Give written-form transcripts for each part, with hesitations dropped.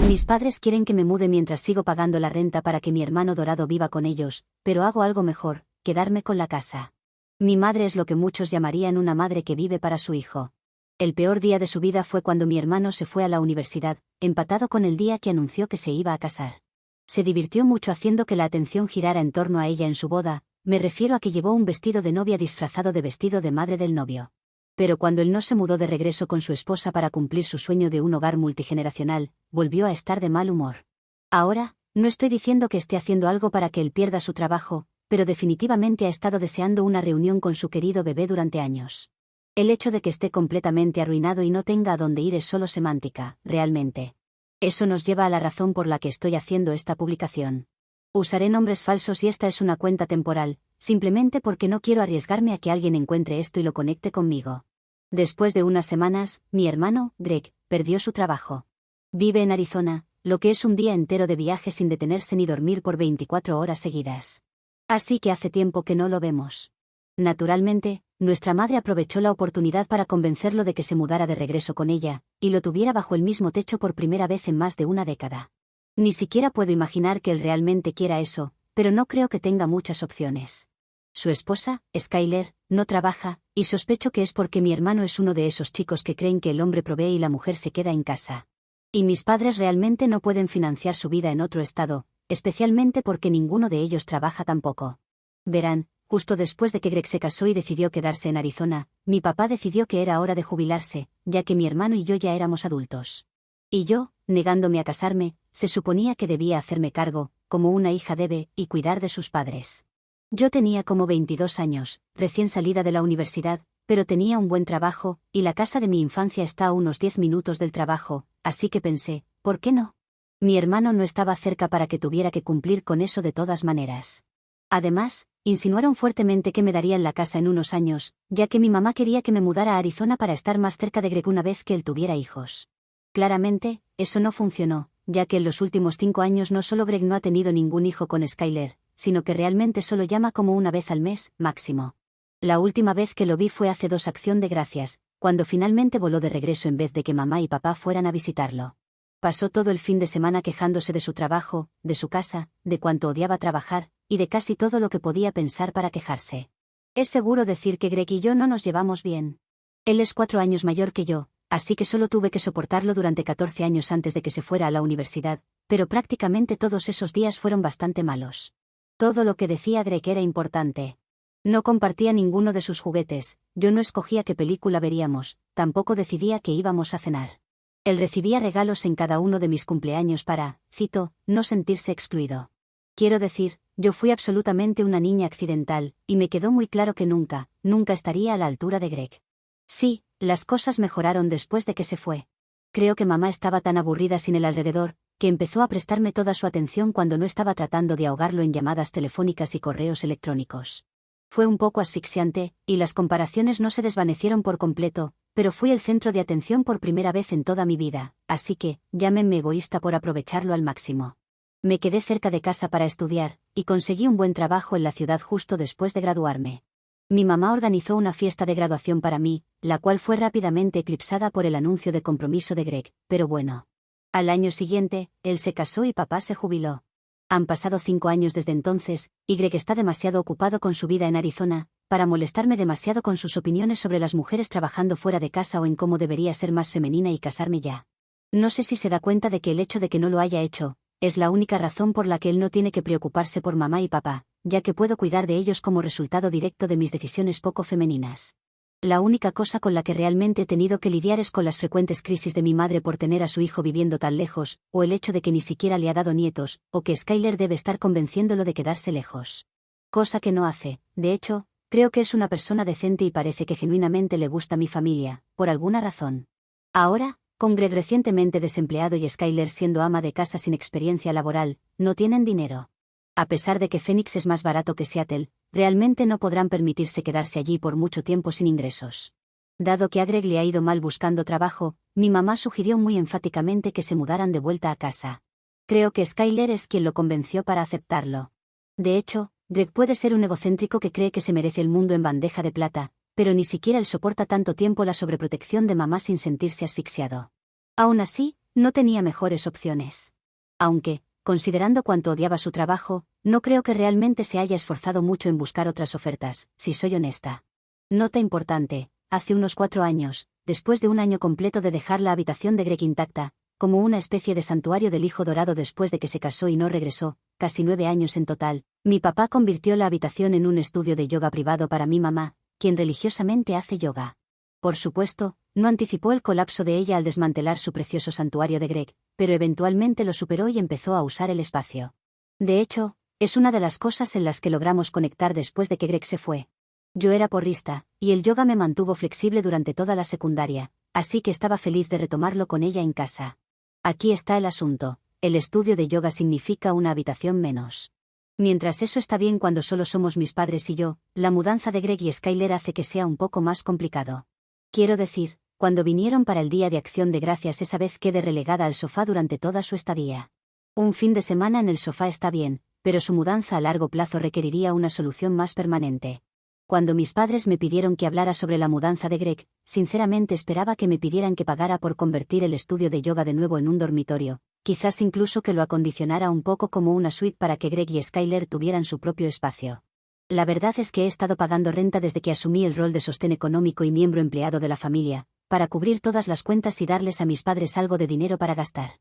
Mis padres quieren que me mude mientras sigo pagando la renta para que mi hermano dorado viva con ellos, pero hago algo mejor, quedarme con la casa. Mi madre es lo que muchos llamarían una madre que vive para su hijo. El peor día de su vida fue cuando mi hermano se fue a la universidad, empatado con el día que anunció que se iba a casar. Se divirtió mucho haciendo que la atención girara en torno a ella en su boda, me refiero a que llevó un vestido de novia disfrazado de vestido de madre del novio. Pero cuando él no se mudó de regreso con su esposa para cumplir su sueño de un hogar multigeneracional, volvió a estar de mal humor. Ahora, no estoy diciendo que esté haciendo algo para que él pierda su trabajo, pero definitivamente ha estado deseando una reunión con su querido bebé durante años. El hecho de que esté completamente arruinado y no tenga a dónde ir es solo semántica, realmente. Eso nos lleva a la razón por la que estoy haciendo esta publicación. Usaré nombres falsos y esta es una cuenta temporal, simplemente porque no quiero arriesgarme a que alguien encuentre esto y lo conecte conmigo. Después de unas semanas, mi hermano, Greg, perdió su trabajo. Vive en Arizona, lo que es un día entero de viaje sin detenerse ni dormir por 24 horas seguidas. Así que hace tiempo que no lo vemos. Naturalmente, nuestra madre aprovechó la oportunidad para convencerlo de que se mudara de regreso con ella, y lo tuviera bajo el mismo techo por primera vez en más de una década. Ni siquiera puedo imaginar que él realmente quiera eso, pero no creo que tenga muchas opciones. Su esposa, Skyler, no trabaja, y sospecho que es porque mi hermano es uno de esos chicos que creen que el hombre provee y la mujer se queda en casa. Y mis padres realmente no pueden financiar su vida en otro estado, especialmente porque ninguno de ellos trabaja tampoco. Verán, justo después de que Greg se casó y decidió quedarse en Arizona, mi papá decidió que era hora de jubilarse, ya que mi hermano y yo ya éramos adultos. Y yo, negándome a casarme, se suponía que debía hacerme cargo, como una hija debe, y cuidar de sus padres. Yo tenía como 22 años, recién salida de la universidad, pero tenía un buen trabajo, y la casa de mi infancia está a unos 10 minutos del trabajo, así que pensé, ¿por qué no? Mi hermano no estaba cerca para que tuviera que cumplir con eso de todas maneras. Además, insinuaron fuertemente que me darían la casa en unos años, ya que mi mamá quería que me mudara a Arizona para estar más cerca de Greg una vez que él tuviera hijos. Claramente, eso no funcionó, ya que en los últimos 5 años no solo Greg no ha tenido ningún hijo con Skyler, sino que realmente solo llama como una vez al mes, máximo. La última vez que lo vi fue hace 2 Acción de Gracias, cuando finalmente voló de regreso en vez de que mamá y papá fueran a visitarlo. Pasó todo el fin de semana quejándose de su trabajo, de su casa, de cuánto odiaba trabajar, y de casi todo lo que podía pensar para quejarse. Es seguro decir que Greg y yo no nos llevamos bien. Él es 4 años mayor que yo, así que solo tuve que soportarlo durante 14 años antes de que se fuera a la universidad, pero prácticamente todos esos días fueron bastante malos. Todo lo que decía Greg era importante. No compartía ninguno de sus juguetes, yo no escogía qué película veríamos, tampoco decidía que íbamos a cenar. Él recibía regalos en cada uno de mis cumpleaños para, cito, no sentirse excluido. Quiero decir, yo fui absolutamente una niña accidental, y me quedó muy claro que nunca estaría a la altura de Greg. Sí, las cosas mejoraron después de que se fue. Creo que mamá estaba tan aburrida sin él alrededor, que empezó a prestarme toda su atención cuando no estaba tratando de ahogarlo en llamadas telefónicas y correos electrónicos. Fue un poco asfixiante, y las comparaciones no se desvanecieron por completo, pero fui el centro de atención por primera vez en toda mi vida, así que, llámenme egoísta por aprovecharlo al máximo. Me quedé cerca de casa para estudiar, y conseguí un buen trabajo en la ciudad justo después de graduarme. Mi mamá organizó una fiesta de graduación para mí, la cual fue rápidamente eclipsada por el anuncio de compromiso de Greg, pero bueno. Al año siguiente, él se casó y papá se jubiló. Han pasado 5 años desde entonces, y Greg está demasiado ocupado con su vida en Arizona, para molestarme demasiado con sus opiniones sobre las mujeres trabajando fuera de casa o en cómo debería ser más femenina y casarme ya. No sé si se da cuenta de que el hecho de que no lo haya hecho, es la única razón por la que él no tiene que preocuparse por mamá y papá, ya que puedo cuidar de ellos como resultado directo de mis decisiones poco femeninas. La única cosa con la que realmente he tenido que lidiar es con las frecuentes crisis de mi madre por tener a su hijo viviendo tan lejos, o el hecho de que ni siquiera le ha dado nietos, o que Skyler debe estar convenciéndolo de quedarse lejos. Cosa que no hace, de hecho, creo que es una persona decente y parece que genuinamente le gusta mi familia, por alguna razón. Ahora, con Greg recientemente desempleado y Skyler siendo ama de casa sin experiencia laboral, no tienen dinero. A pesar de que Phoenix es más barato que Seattle, realmente no podrán permitirse quedarse allí por mucho tiempo sin ingresos. Dado que a Greg le ha ido mal buscando trabajo, mi mamá sugirió muy enfáticamente que se mudaran de vuelta a casa. Creo que Skyler es quien lo convenció para aceptarlo. De hecho, Greg puede ser un egocéntrico que cree que se merece el mundo en bandeja de plata, pero ni siquiera él soporta tanto tiempo la sobreprotección de mamá sin sentirse asfixiado. Aún así, No tenía mejores opciones. Aunque, considerando cuánto odiaba su trabajo, no creo que realmente se haya esforzado mucho en buscar otras ofertas, si soy honesta. Nota importante: hace unos 4 años, después de un año completo de dejar la habitación de Greg intacta, como una especie de santuario del hijo dorado después de que se casó y no regresó, casi 9 años en total, mi papá convirtió la habitación en un estudio de yoga privado para mi mamá, quien religiosamente hace yoga. Por supuesto, no anticipó el colapso de ella al desmantelar su precioso santuario de Greg, pero eventualmente lo superó y empezó a usar el espacio. De hecho, es una de las cosas en las que logramos conectar después de que Greg se fue. Yo era porrista, y el yoga me mantuvo flexible durante toda la secundaria, así que estaba feliz de retomarlo con ella en casa. Aquí está el asunto: el estudio de yoga significa una habitación menos. Mientras eso está bien cuando solo somos mis padres y yo, la mudanza de Greg y Skyler hace que sea un poco más complicado. Quiero decir, cuando vinieron para el Día de Acción de Gracias esa vez quedé relegada al sofá durante toda su estadía. Un fin de semana en el sofá está bien, pero su mudanza a largo plazo requeriría una solución más permanente. Cuando mis padres me pidieron que hablara sobre la mudanza de Greg, sinceramente esperaba que me pidieran que pagara por convertir el estudio de yoga de nuevo en un dormitorio, quizás incluso que lo acondicionara un poco como una suite para que Greg y Skyler tuvieran su propio espacio. La verdad es que he estado pagando renta desde que asumí el rol de sostén económico y miembro empleado de la familia, para cubrir todas las cuentas y darles a mis padres algo de dinero para gastar.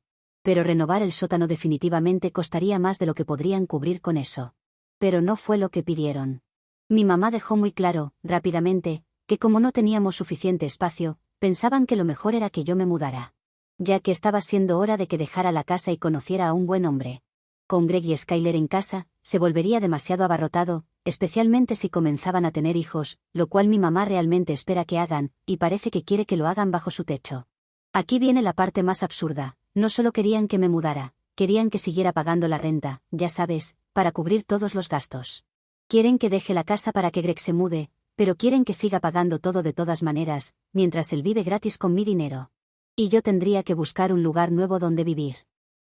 Pero renovar el sótano definitivamente costaría más de lo que podrían cubrir con eso. Pero no fue lo que pidieron. Mi mamá dejó muy claro, rápidamente, que como no teníamos suficiente espacio, pensaban que lo mejor era que yo me mudara. Ya que estaba siendo hora de que dejara la casa y conociera a un buen hombre. Con Greg y Skyler en casa, se volvería demasiado abarrotado, especialmente si comenzaban a tener hijos, lo cual mi mamá realmente espera que hagan, y parece que quiere que lo hagan bajo su techo. Aquí viene la parte más absurda: no solo querían que me mudara, querían que siguiera pagando la renta, ya sabes, para cubrir todos los gastos. Quieren que deje la casa para que Greg se mude, pero quieren que siga pagando todo de todas maneras, mientras él vive gratis con mi dinero. Y yo tendría que buscar un lugar nuevo donde vivir.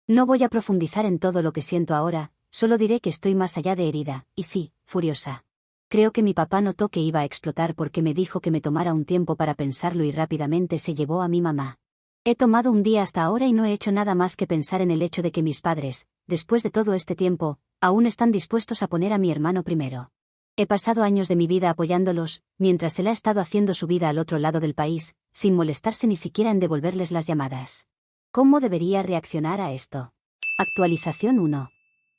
No voy a profundizar en todo lo que siento ahora, solo diré que estoy más allá de herida, y sí, furiosa. Creo que mi papá notó que iba a explotar porque me dijo que me tomara un tiempo para pensarlo y rápidamente se llevó a mi mamá. He tomado un día hasta ahora y no he hecho nada más que pensar en el hecho de que mis padres, después de todo este tiempo, aún están dispuestos a poner a mi hermano primero. He pasado años de mi vida apoyándolos, mientras él ha estado haciendo su vida al otro lado del país, sin molestarse ni siquiera en devolverles las llamadas. ¿Cómo debería reaccionar a esto? Actualización 1.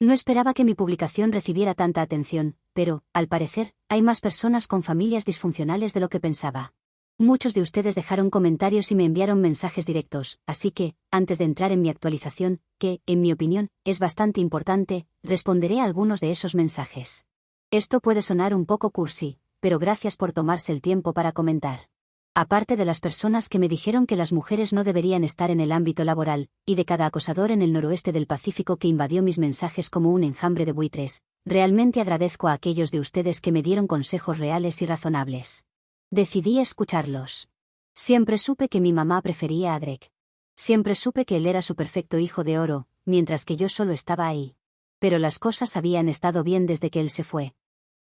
No esperaba que mi publicación recibiera tanta atención, pero, al parecer, hay más personas con familias disfuncionales de lo que pensaba. Muchos de ustedes dejaron comentarios y me enviaron mensajes directos, así que, antes de entrar en mi actualización, que, en mi opinión, es bastante importante, responderé a algunos de esos mensajes. Esto puede sonar un poco cursi, pero gracias por tomarse el tiempo para comentar. Aparte de las personas que me dijeron que las mujeres no deberían estar en el ámbito laboral, y de cada acosador en el noroeste del Pacífico que invadió mis mensajes como un enjambre de buitres, realmente agradezco a aquellos de ustedes que me dieron consejos reales y razonables. Decidí escucharlos. Siempre supe que mi mamá prefería a Greg. Siempre supe que él era su perfecto hijo de oro, mientras que yo solo estaba ahí. Pero las cosas habían estado bien desde que él se fue.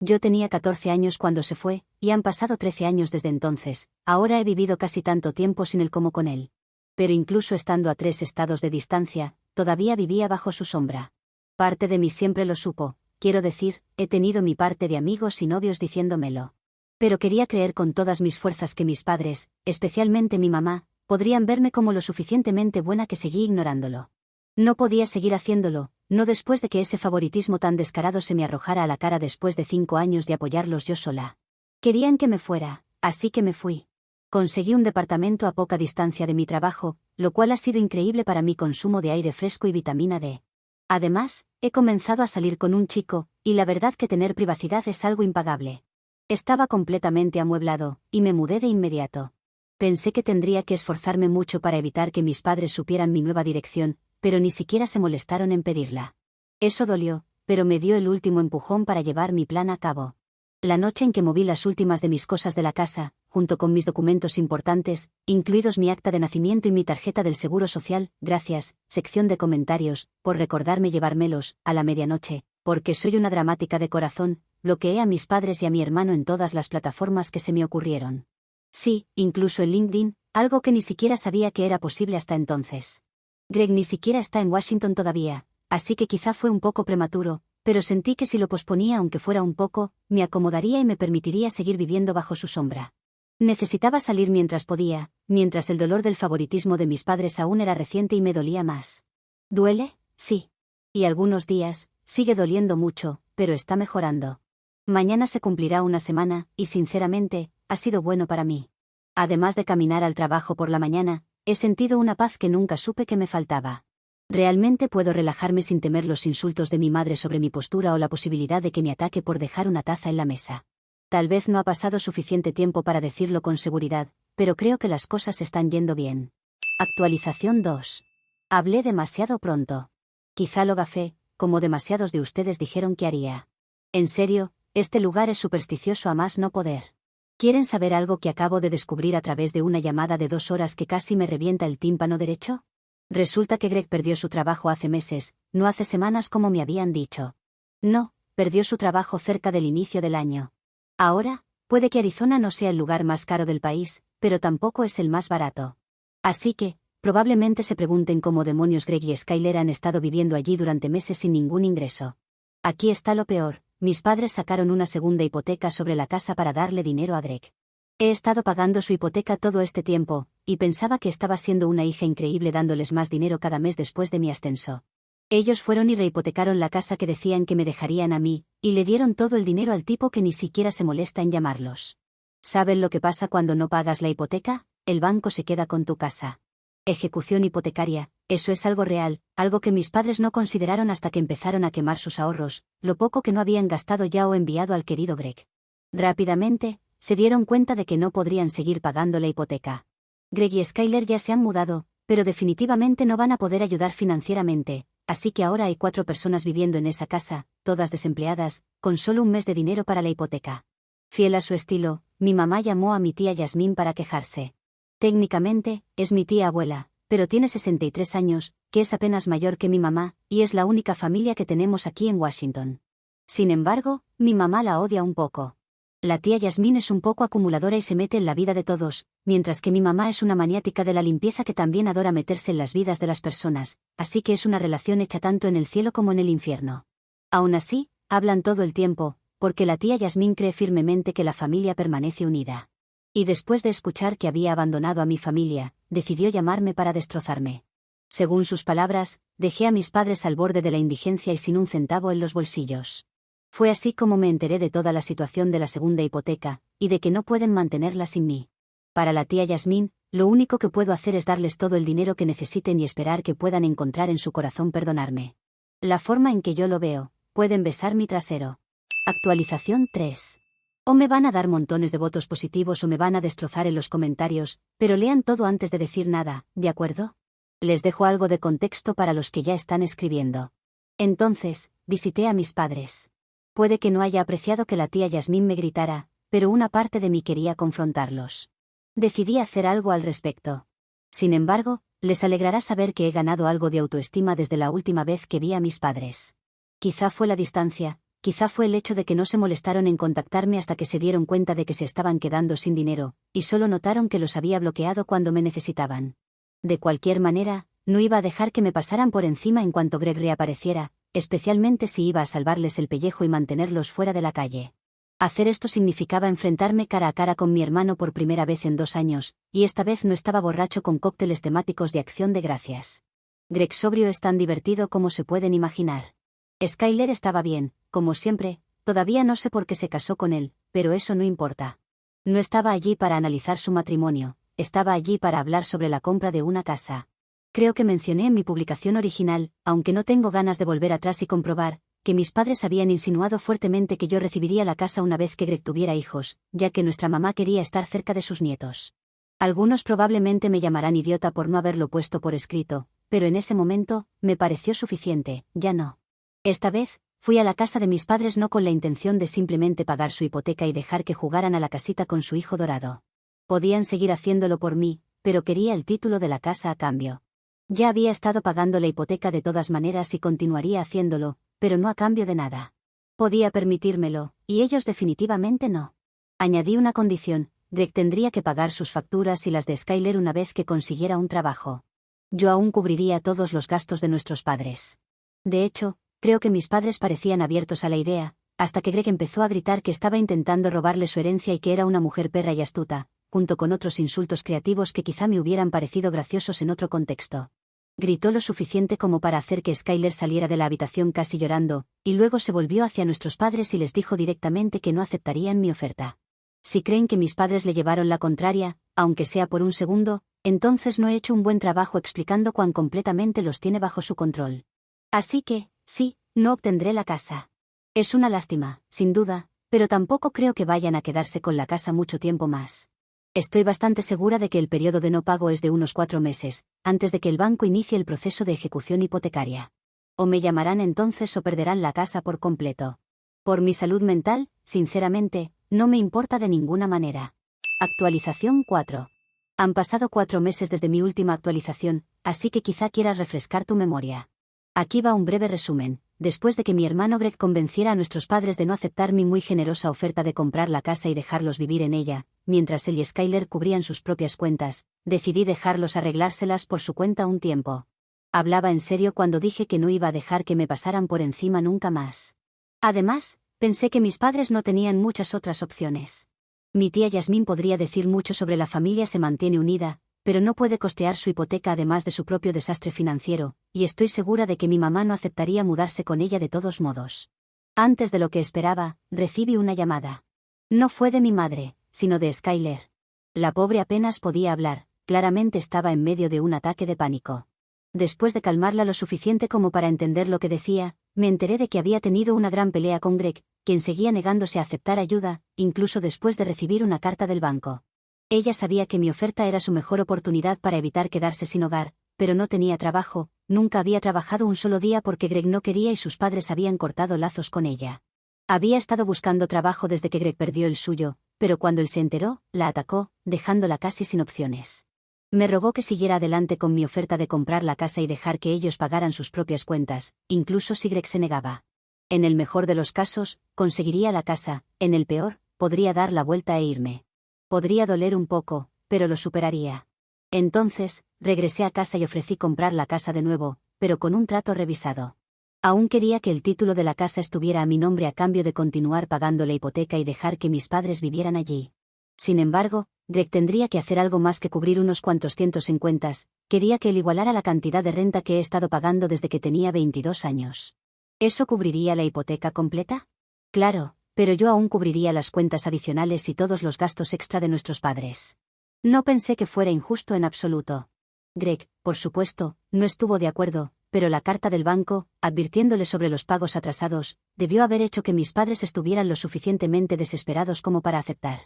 Yo tenía 14 años cuando se fue, y han pasado 13 años desde entonces. Ahora he vivido casi tanto tiempo sin él como con él. Pero incluso estando a 3 estados de distancia, todavía vivía bajo su sombra. Parte de mí siempre lo supo, quiero decir, he tenido mi parte de amigos y novios diciéndomelo. Pero quería creer con todas mis fuerzas que mis padres, especialmente mi mamá, podrían verme como lo suficientemente buena que seguí ignorándolo. No podía seguir haciéndolo, no después de que ese favoritismo tan descarado se me arrojara a la cara después de 5 años de apoyarlos yo sola. Querían que me fuera, así que me fui. Conseguí un departamento a poca distancia de mi trabajo, lo cual ha sido increíble para mi consumo de aire fresco y vitamina D. Además, he comenzado a salir con un chico, y la verdad que tener privacidad es algo impagable. Estaba completamente amueblado, y me mudé de inmediato. Pensé que tendría que esforzarme mucho para evitar que mis padres supieran mi nueva dirección, pero ni siquiera se molestaron en pedirla. Eso dolió, pero me dio el último empujón para llevar mi plan a cabo. La noche en que moví las últimas de mis cosas de la casa, junto con mis documentos importantes, incluidos mi acta de nacimiento y mi tarjeta del Seguro Social, gracias, sección de comentarios, por recordarme llevármelos, a la medianoche, porque soy una dramática de corazón, bloqueé a mis padres y a mi hermano en todas las plataformas que se me ocurrieron. Sí, incluso en LinkedIn, algo que ni siquiera sabía que era posible hasta entonces. Greg ni siquiera está en Washington todavía, así que quizá fue un poco prematuro, pero sentí que si lo posponía aunque fuera un poco, me acomodaría y me permitiría seguir viviendo bajo su sombra. Necesitaba salir mientras podía, mientras el dolor del favoritismo de mis padres aún era reciente y me dolía más. ¿Duele? Sí. Y algunos días, sigue doliendo mucho, pero está mejorando. Mañana se cumplirá una semana, y sinceramente, ha sido bueno para mí. Además de caminar al trabajo por la mañana, he sentido una paz que nunca supe que me faltaba. Realmente puedo relajarme sin temer los insultos de mi madre sobre mi postura o la posibilidad de que me ataque por dejar una taza en la mesa. Tal vez no ha pasado suficiente tiempo para decirlo con seguridad, pero creo que las cosas están yendo bien. Actualización 2. Hablé demasiado pronto. Quizá lo gafé, como demasiados de ustedes dijeron que haría. En serio, este lugar es supersticioso a más no poder. ¿Quieren saber algo que acabo de descubrir a través de una llamada de 2 horas que casi me revienta el tímpano derecho? Resulta que Greg perdió su trabajo hace meses, no hace semanas como me habían dicho. No, perdió su trabajo cerca del inicio del año. Ahora, puede que Arizona no sea el lugar más caro del país, pero tampoco es el más barato. Así que, probablemente se pregunten cómo demonios Greg y Skyler han estado viviendo allí durante meses sin ningún ingreso. Aquí está lo peor, mis padres sacaron una segunda hipoteca sobre la casa para darle dinero a Greg. He estado pagando su hipoteca todo este tiempo, y pensaba que estaba siendo una hija increíble dándoles más dinero cada mes después de mi ascenso. Ellos fueron y rehipotecaron la casa que decían que me dejarían a mí, y le dieron todo el dinero al tipo que ni siquiera se molesta en llamarlos. ¿Saben lo que pasa cuando no pagas la hipoteca? El banco se queda con tu casa. Ejecución hipotecaria, eso es algo real, algo que mis padres no consideraron hasta que empezaron a quemar sus ahorros, lo poco que no habían gastado ya o enviado al querido Greg. Rápidamente, se dieron cuenta de que no podrían seguir pagando la hipoteca. Greg y Skyler ya se han mudado, pero definitivamente no van a poder ayudar financieramente, así que ahora hay 4 personas viviendo en esa casa, todas desempleadas, con solo un mes de dinero para la hipoteca. Fiel a su estilo, mi mamá llamó a mi tía Yasmín para quejarse. Técnicamente, es mi tía abuela, pero tiene 63 años, que es apenas mayor que mi mamá, y es la única familia que tenemos aquí en Washington. Sin embargo, mi mamá la odia un poco. La tía Yasmín es un poco acumuladora y se mete en la vida de todos, mientras que mi mamá es una maniática de la limpieza que también adora meterse en las vidas de las personas, así que es una relación hecha tanto en el cielo como en el infierno. Aún así, hablan todo el tiempo, porque la tía Yasmín cree firmemente que la familia permanece unida. Y después de escuchar que había abandonado a mi familia, decidió llamarme para destrozarme. Según sus palabras, dejé a mis padres al borde de la indigencia y sin un centavo en los bolsillos. Fue así como me enteré de toda la situación de la segunda hipoteca, y de que no pueden mantenerla sin mí. Para la tía Yasmín, lo único que puedo hacer es darles todo el dinero que necesiten y esperar que puedan encontrar en su corazón perdonarme. La forma en que yo lo veo, pueden besar mi trasero. Actualización 3. O me van a dar montones de votos positivos o me van a destrozar en los comentarios, pero lean todo antes de decir nada, ¿de acuerdo? Les dejo algo de contexto para los que ya están escribiendo. Entonces, visité a mis padres. Puede que no haya apreciado que la tía Yasmín me gritara, pero una parte de mí quería confrontarlos. Decidí hacer algo al respecto. Sin embargo, les alegrará saber que he ganado algo de autoestima desde la última vez que vi a mis padres. Quizá fue la distancia, quizá fue el hecho de que no se molestaron en contactarme hasta que se dieron cuenta de que se estaban quedando sin dinero, y solo notaron que los había bloqueado cuando me necesitaban. De cualquier manera, no iba a dejar que me pasaran por encima en cuanto Greg reapareciera, especialmente si iba a salvarles el pellejo y mantenerlos fuera de la calle. Hacer esto significaba enfrentarme cara a cara con mi hermano por primera vez en 2 años, y esta vez no estaba borracho con cócteles temáticos de acción de gracias. Greg sobrio es tan divertido como se pueden imaginar. Skyler estaba bien, como siempre, todavía no sé por qué se casó con él, pero eso no importa. No estaba allí para analizar su matrimonio, estaba allí para hablar sobre la compra de una casa. Creo que mencioné en mi publicación original, aunque no tengo ganas de volver atrás y comprobar, que mis padres habían insinuado fuertemente que yo recibiría la casa una vez que Greg tuviera hijos, ya que nuestra mamá quería estar cerca de sus nietos. Algunos probablemente me llamarán idiota por no haberlo puesto por escrito, pero en ese momento, me pareció suficiente, ya no. Esta vez, fui a la casa de mis padres no con la intención de simplemente pagar su hipoteca y dejar que jugaran a la casita con su hijo dorado. Podían seguir haciéndolo por mí, pero quería el título de la casa a cambio. Ya había estado pagando la hipoteca de todas maneras y continuaría haciéndolo, pero no a cambio de nada. Podía permitírmelo, y ellos definitivamente no. Añadí una condición: Greg tendría que pagar sus facturas y las de Skyler una vez que consiguiera un trabajo. Yo aún cubriría todos los gastos de nuestros padres. De hecho, creo que mis padres parecían abiertos a la idea, hasta que Greg empezó a gritar que estaba intentando robarle su herencia y que era una mujer perra y astuta, junto con otros insultos creativos que quizá me hubieran parecido graciosos en otro contexto. Gritó lo suficiente como para hacer que Skyler saliera de la habitación casi llorando, y luego se volvió hacia nuestros padres y les dijo directamente que no aceptarían mi oferta. Si creen que mis padres le llevaron la contraria, aunque sea por un segundo, entonces no he hecho un buen trabajo explicando cuán completamente los tiene bajo su control. Así que, sí, no obtendré la casa. Es una lástima, sin duda, pero tampoco creo que vayan a quedarse con la casa mucho tiempo más. Estoy bastante segura de que el periodo de no pago es de unos 4 meses, antes de que el banco inicie el proceso de ejecución hipotecaria. O me llamarán entonces o perderán la casa por completo. Por mi salud mental, sinceramente, no me importa de ninguna manera. Actualización 4. Han pasado 4 meses desde mi última actualización, así que quizá quieras refrescar tu memoria. Aquí va un breve resumen. Después de que mi hermano Greg convenciera a nuestros padres de no aceptar mi muy generosa oferta de comprar la casa y dejarlos vivir en ella, mientras él y Skyler cubrían sus propias cuentas, decidí dejarlos arreglárselas por su cuenta un tiempo. Hablaba en serio cuando dije que no iba a dejar que me pasaran por encima nunca más. Además, pensé que mis padres no tenían muchas otras opciones. Mi tía Yasmín podría decir mucho sobre la familia se mantiene unida, pero no puede costear su hipoteca además de su propio desastre financiero, y estoy segura de que mi mamá no aceptaría mudarse con ella de todos modos. Antes de lo que esperaba, recibí una llamada. No fue de mi madre, sino de Skyler. La pobre apenas podía hablar, claramente estaba en medio de un ataque de pánico. Después de calmarla lo suficiente como para entender lo que decía, me enteré de que había tenido una gran pelea con Greg, quien seguía negándose a aceptar ayuda, incluso después de recibir una carta del banco. Ella sabía que mi oferta era su mejor oportunidad para evitar quedarse sin hogar, pero no tenía trabajo, nunca había trabajado un solo día porque Greg no quería y sus padres habían cortado lazos con ella. Había estado buscando trabajo desde que Greg perdió el suyo, pero cuando él se enteró, la atacó, dejándola casi sin opciones. Me rogó que siguiera adelante con mi oferta de comprar la casa y dejar que ellos pagaran sus propias cuentas, incluso si Greg se negaba. En el mejor de los casos, conseguiría la casa, en el peor, podría dar la vuelta e irme. Podría doler un poco, pero lo superaría. Entonces, regresé a casa y ofrecí comprar la casa de nuevo, pero con un trato revisado. Aún quería que el título de la casa estuviera a mi nombre a cambio de continuar pagando la hipoteca y dejar que mis padres vivieran allí. Sin embargo, Greg tendría que hacer algo más que cubrir unos cuantos cientos en cuentas. Quería que él igualara la cantidad de renta que he estado pagando desde que tenía 22 años. ¿Eso cubriría la hipoteca completa? Claro, pero yo aún cubriría las cuentas adicionales y todos los gastos extra de nuestros padres. No pensé que fuera injusto en absoluto. Greg, por supuesto, no estuvo de acuerdo, pero la carta del banco, advirtiéndole sobre los pagos atrasados, debió haber hecho que mis padres estuvieran lo suficientemente desesperados como para aceptar.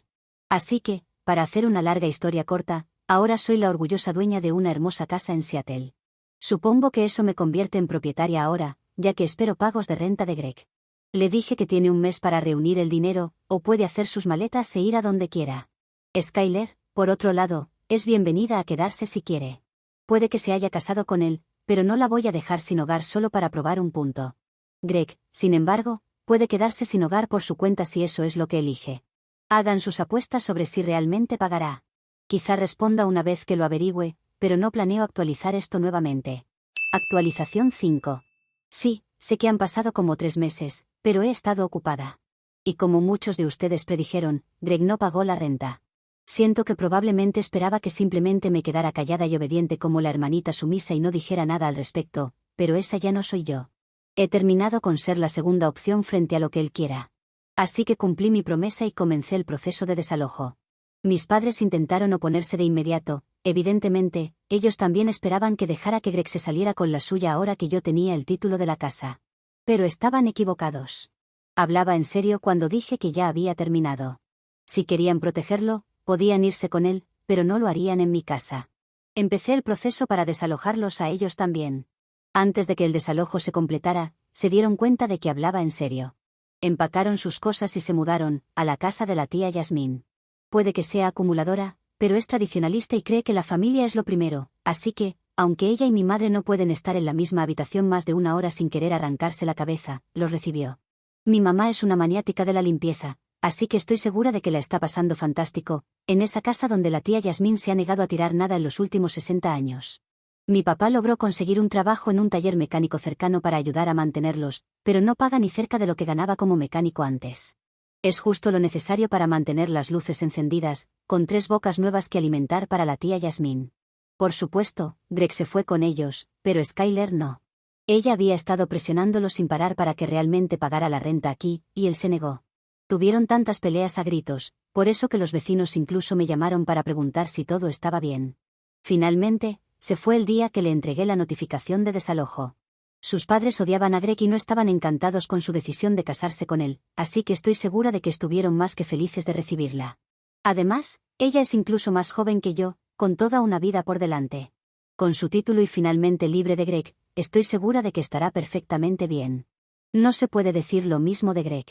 Así que, para hacer una larga historia corta, ahora soy la orgullosa dueña de una hermosa casa en Seattle. Supongo que eso me convierte en propietaria ahora, ya que espero pagos de renta de Greg. Le dije que tiene un mes para reunir el dinero, o puede hacer sus maletas e ir a donde quiera. Skyler, por otro lado, es bienvenida a quedarse si quiere. Puede que se haya casado con él, pero no la voy a dejar sin hogar solo para probar un punto. Greg, sin embargo, puede quedarse sin hogar por su cuenta si eso es lo que elige. Hagan sus apuestas sobre si realmente pagará. Quizá responda una vez que lo averigüe, pero no planeo actualizar esto nuevamente. Actualización 5. Sí, sé que han pasado como 3 meses, pero he estado ocupada. Y como muchos de ustedes predijeron, Greg no pagó la renta. Siento que probablemente esperaba que simplemente me quedara callada y obediente como la hermanita sumisa y no dijera nada al respecto, pero esa ya no soy yo. He terminado con ser la segunda opción frente a lo que él quiera. Así que cumplí mi promesa y comencé el proceso de desalojo. Mis padres intentaron oponerse de inmediato, evidentemente, ellos también esperaban que dejara que Greg se saliera con la suya ahora que yo tenía el título de la casa. Pero estaban equivocados. Hablaba en serio cuando dije que ya había terminado. Si querían protegerlo, podían irse con él, pero no lo harían en mi casa. Empecé el proceso para desalojarlos a ellos también. Antes de que el desalojo se completara, se dieron cuenta de que hablaba en serio. Empacaron sus cosas y se mudaron, a la casa de la tía Yasmín. Puede que sea acumuladora, pero es tradicionalista y cree que la familia es lo primero, así que, aunque ella y mi madre no pueden estar en la misma habitación más de 1 hora sin querer arrancarse la cabeza, los recibió. Mi mamá es una maniática de la limpieza, así que estoy segura de que la está pasando fantástico, en esa casa donde la tía Yasmín se ha negado a tirar nada en los últimos 60 años. Mi papá logró conseguir un trabajo en un taller mecánico cercano para ayudar a mantenerlos, pero no paga ni cerca de lo que ganaba como mecánico antes. Es justo lo necesario para mantener las luces encendidas, con 3 bocas nuevas que alimentar para la tía Yasmín. Por supuesto, Greg se fue con ellos, pero Skyler no. Ella había estado presionándolo sin parar para que realmente pagara la renta aquí, y él se negó. Tuvieron tantas peleas a gritos, por eso que los vecinos incluso me llamaron para preguntar si todo estaba bien. Finalmente, se fue el día que le entregué la notificación de desalojo. Sus padres odiaban a Greg y no estaban encantados con su decisión de casarse con él, así que estoy segura de que estuvieron más que felices de recibirla. Además, ella es incluso más joven que yo, con toda una vida por delante. Con su título y finalmente libre de Greg, estoy segura de que estará perfectamente bien. No se puede decir lo mismo de Greg.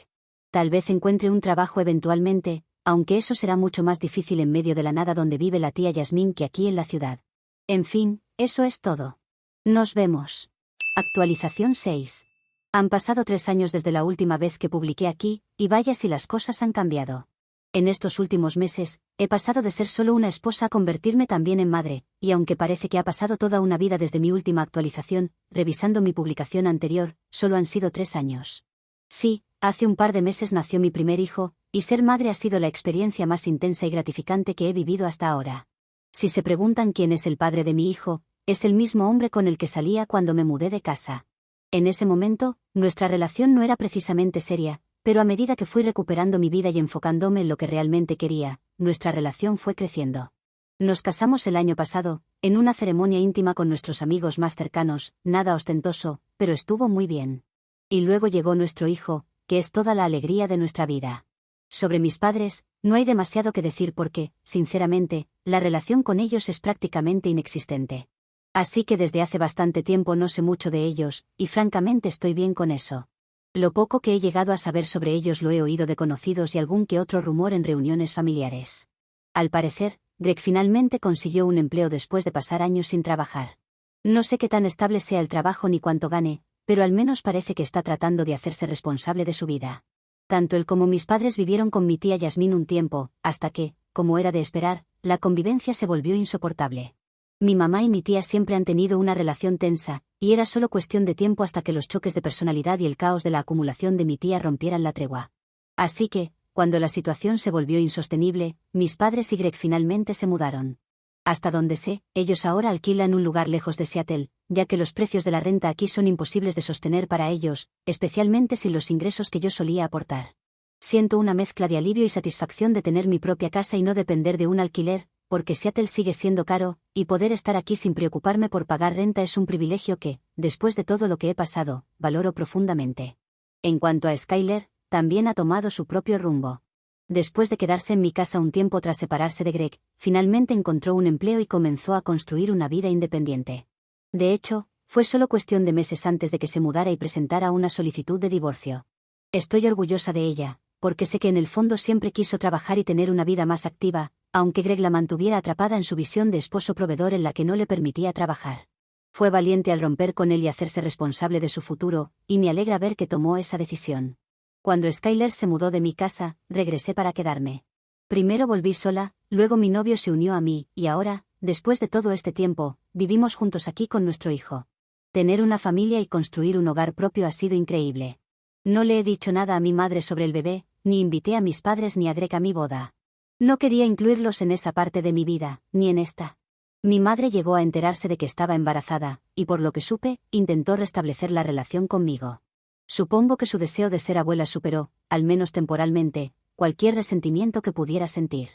Tal vez encuentre un trabajo eventualmente, aunque eso será mucho más difícil en medio de la nada donde vive la tía Yasmín que aquí en la ciudad. En fin, eso es todo. Nos vemos. Actualización 6. Han pasado 3 años desde la última vez que publiqué aquí, y vaya si las cosas han cambiado. En estos últimos meses, he pasado de ser solo una esposa a convertirme también en madre, y aunque parece que ha pasado toda una vida desde mi última actualización, revisando mi publicación anterior, solo han sido 3 años. Sí, hace un par de meses nació mi primer hijo, y ser madre ha sido la experiencia más intensa y gratificante que he vivido hasta ahora. Si se preguntan quién es el padre de mi hijo, es el mismo hombre con el que salía cuando me mudé de casa. En ese momento, nuestra relación no era precisamente seria, pero a medida que fui recuperando mi vida y enfocándome en lo que realmente quería, nuestra relación fue creciendo. Nos casamos el año pasado, en una ceremonia íntima con nuestros amigos más cercanos, nada ostentoso, pero estuvo muy bien. Y luego llegó nuestro hijo, que es toda la alegría de nuestra vida. Sobre mis padres, no hay demasiado que decir porque, sinceramente, la relación con ellos es prácticamente inexistente. Así que desde hace bastante tiempo no sé mucho de ellos, y francamente estoy bien con eso. Lo poco que he llegado a saber sobre ellos lo he oído de conocidos y algún que otro rumor en reuniones familiares. Al parecer, Greg finalmente consiguió un empleo después de pasar años sin trabajar. No sé qué tan estable sea el trabajo ni cuánto gane, pero al menos parece que está tratando de hacerse responsable de su vida. Tanto él como mis padres vivieron con mi tía Yasmín un tiempo, hasta que, como era de esperar, la convivencia se volvió insoportable. Mi mamá y mi tía siempre han tenido una relación tensa, y era solo cuestión de tiempo hasta que los choques de personalidad y el caos de la acumulación de mi tía rompieran la tregua. Así que, cuando la situación se volvió insostenible, mis padres y Greg finalmente se mudaron. Hasta donde sé, ellos ahora alquilan un lugar lejos de Seattle, ya que los precios de la renta aquí son imposibles de sostener para ellos, especialmente sin los ingresos que yo solía aportar. Siento una mezcla de alivio y satisfacción de tener mi propia casa y no depender de un alquiler, porque Seattle sigue siendo caro, y poder estar aquí sin preocuparme por pagar renta es un privilegio que, después de todo lo que he pasado, valoro profundamente. En cuanto a Skyler, también ha tomado su propio rumbo. Después de quedarse en mi casa un tiempo tras separarse de Greg, finalmente encontró un empleo y comenzó a construir una vida independiente. De hecho, fue solo cuestión de meses antes de que se mudara y presentara una solicitud de divorcio. Estoy orgullosa de ella, porque sé que en el fondo siempre quiso trabajar y tener una vida más activa, aunque Greg la mantuviera atrapada en su visión de esposo proveedor en la que no le permitía trabajar. Fue valiente al romper con él y hacerse responsable de su futuro, y me alegra ver que tomó esa decisión. Cuando Skyler se mudó de mi casa, regresé para quedarme. Primero volví sola, luego mi novio se unió a mí, y ahora, después de todo este tiempo, vivimos juntos aquí con nuestro hijo. Tener una familia y construir un hogar propio ha sido increíble. No le he dicho nada a mi madre sobre el bebé, ni invité a mis padres ni a Greg a mi boda. No quería incluirlos en esa parte de mi vida, ni en esta. Mi madre llegó a enterarse de que estaba embarazada, y por lo que supe, intentó restablecer la relación conmigo. Supongo que su deseo de ser abuela superó, al menos temporalmente, cualquier resentimiento que pudiera sentir.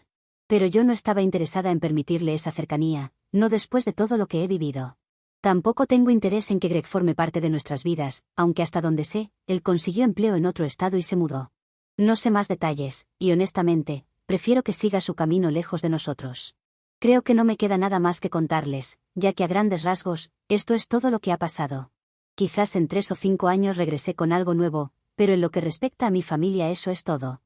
Pero yo no estaba interesada en permitirle esa cercanía, no después de todo lo que he vivido. Tampoco tengo interés en que Greg forme parte de nuestras vidas, aunque hasta donde sé, él consiguió empleo en otro estado y se mudó. No sé más detalles, y honestamente, prefiero que siga su camino lejos de nosotros. Creo que no me queda nada más que contarles, ya que a grandes rasgos, esto es todo lo que ha pasado. Quizás en 3 o 5 años regresé con algo nuevo, pero en lo que respecta a mi familia eso es todo.